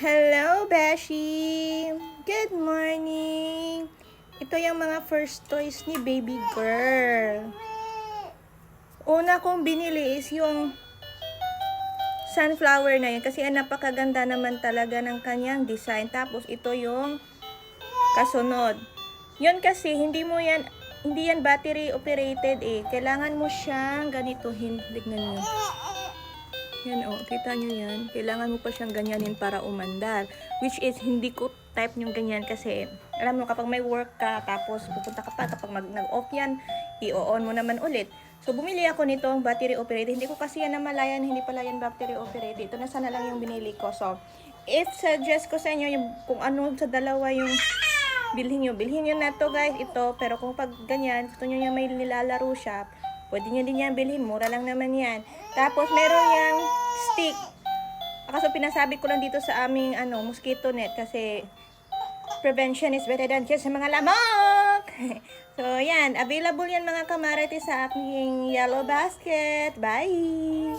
Hello, Beshi! Good morning! Ito yung mga first toys ni baby girl. Una kong binili is yung sunflower na yun kasi napakaganda naman talaga ng kanyang design. Tapos ito yung kasunod. Yun kasi hindi yan battery operated eh. Kailangan mo siyang ganituhin. Tignan nyo. Yan o, kita nyo yan. Kailangan mo pa siyang ganyanin para umandar. Which is, hindi ko type yung ganyan kasi, alam mo, kapag may work ka, tapos pupunta ka pa, kapag nag-off yan, i-on mo naman ulit. So, bumili ako nitong battery operated. Hindi ko kasi yan namalayan, hindi pala yan battery operated. Ito na sana lang yung binili ko. So, if suggest ko sa inyo yung kung ano sa dalawa yung bilhin nyo na to guys, ito. Pero kung pag ganyan, gusto nyo yung may nilalaro siya, pwede nyo din yan bilhin. Mura lang naman yan. Tapos, meron yung stick. Kaso pinasabi ko lang dito sa aming mosquito net kasi prevention is better than cure sa mga lamok. So, yan. Available yan mga kamarites sa aking yellow basket. Bye!